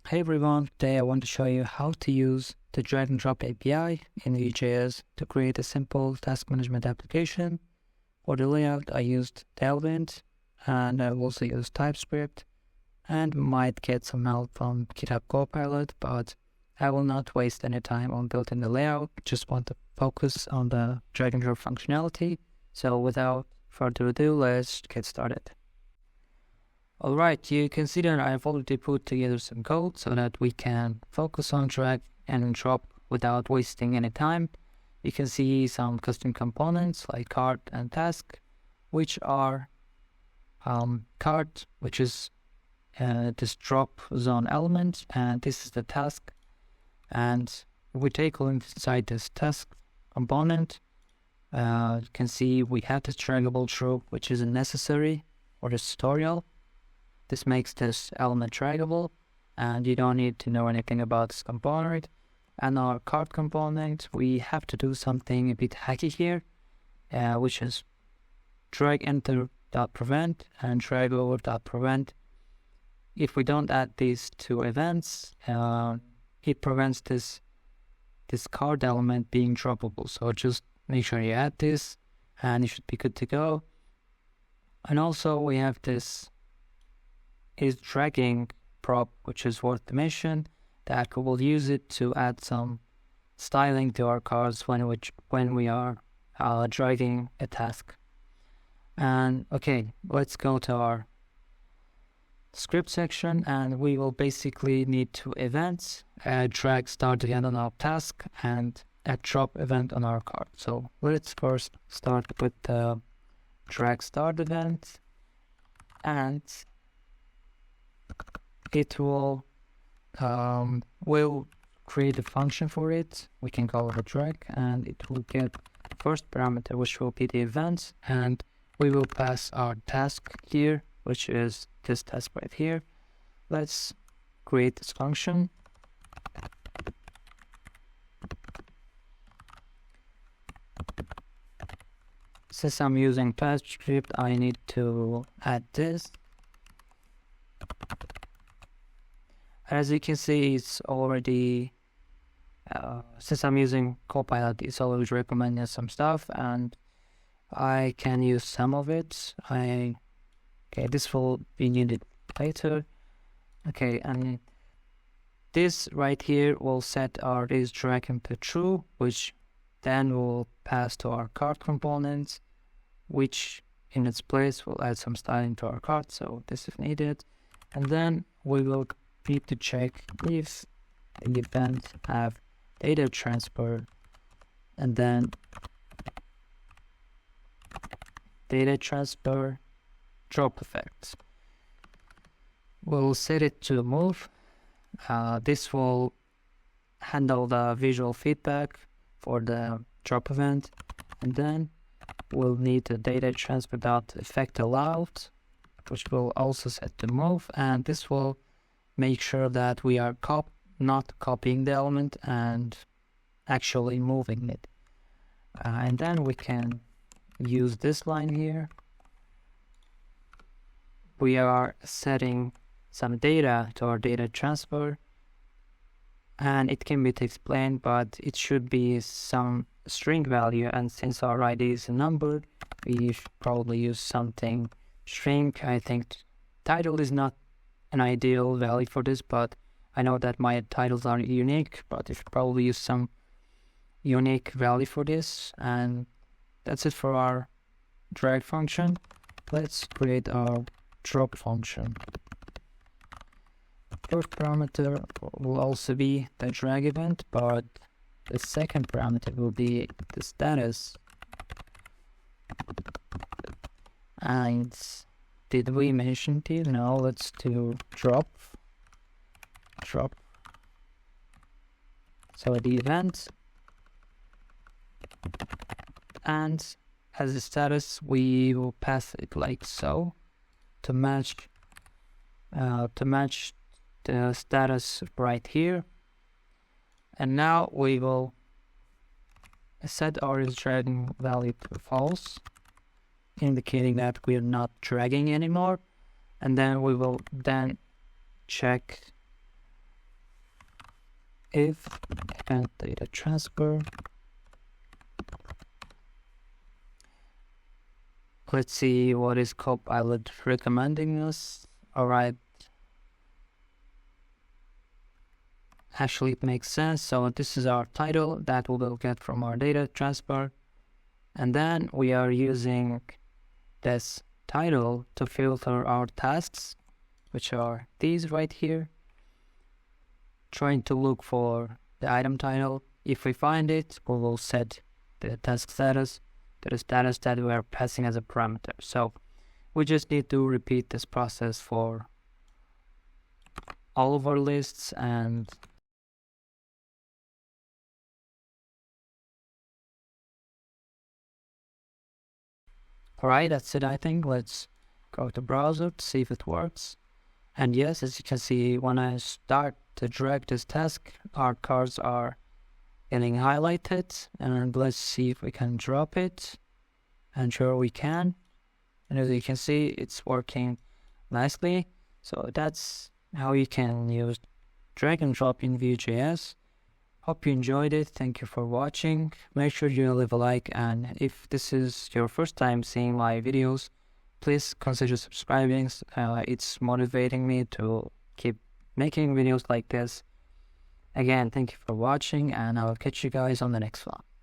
Hey everyone, today I want to show you how to use the drag and drop API in Vue.js to create a simple task management application. For the layout, I used Tailwind and I also used Typescript and might get some help from GitHub Copilot, but I will not waste any time on building the layout, just want to focus on the drag and drop functionality. So without further ado, let's get started. Alright, you can see that I've already put together some code so that we can focus on drag and drop without wasting any time. You can see some custom components like cart and task, which are cart, which is this drop zone element, and this is the task. And if we take a look inside this task component, you can see we have this draggable through, which isn't necessary for this tutorial. This makes this element draggable, and you don't need to know anything about this component. And our cart component, we have to do something a bit hacky here, which is drag enter.prevent and drag over.prevent. If we don't add these two events, it prevents this cart element being droppable. So just make sure you add this, and you should be good to go. And also we have this is dragging prop, which is worth the mention, that we will use it to add some styling to our cards when we are dragging a task. And okay, let's go to our script section, and we will basically need two events: a drag start event on our task and a drop event on our card. So let's first start with the drag start event, and it will we'll create a function for it. We can call it a drag, and it will get the first parameter, which will be the event, and we will pass our task here, which is this task right here. Let's create this function. Since I'm using Typescript, I need to add this. As you can see, it's already, since I'm using Copilot, it's always recommending some stuff, and I can use some of it. Okay, this will be needed later. Okay, and this right here will set our is drag and to true, which then will pass to our cart components, which in its place will add some styling to our cart, so this is needed. And then we will need to check if the event have data transfer, and then data transfer drop effects. We'll set it to move. This will handle the visual feedback for the drop event, and then we'll need the data transfer dot effect allowed, which will also set to move, and this will make sure that we are not copying the element and actually moving it. And then we can use this line here. We are setting some data to our data transfer, and it can be explained, but it should be some string value, and since our ID is a number, we should probably use something string. I think title is not an ideal value for this, but I know that my titles are unique, but you should probably use some unique value for this. And that's it for our drag function. Let's create our drop function. First parameter will also be the drag event, but the second parameter will be the status. And did we mention it? No, let's do drop. So the event, and as a status, we will pass it like so to match the status right here. And now we will set our is dragging value to false, indicating that we are not dragging anymore. And then we will then check if event data transfer. Let's see what is Copilot recommending us. All right. Actually, it makes sense. So this is our title that we will get from our data transfer. And then we are using this title to filter our tasks, which are these right here. Trying to look for the item title. If we find it, we will set the task status to the status that we are passing as a parameter. So we just need to repeat this process for all of our lists. And all right, that's it, I think. Let's go to browser to see if it works. And yes, as you can see, when I start to drag this task, our cards are getting highlighted. And let's see if we can drop it. And sure we can. And as you can see, it's working nicely. So that's how you can use drag and drop in Vue.js. Hope you enjoyed it. Thank you for watching. Make sure you leave a like, and if this is your first time seeing my videos, please consider subscribing. It's motivating me to keep making videos like this. Again, thank you for watching, and I will catch you guys on the next one.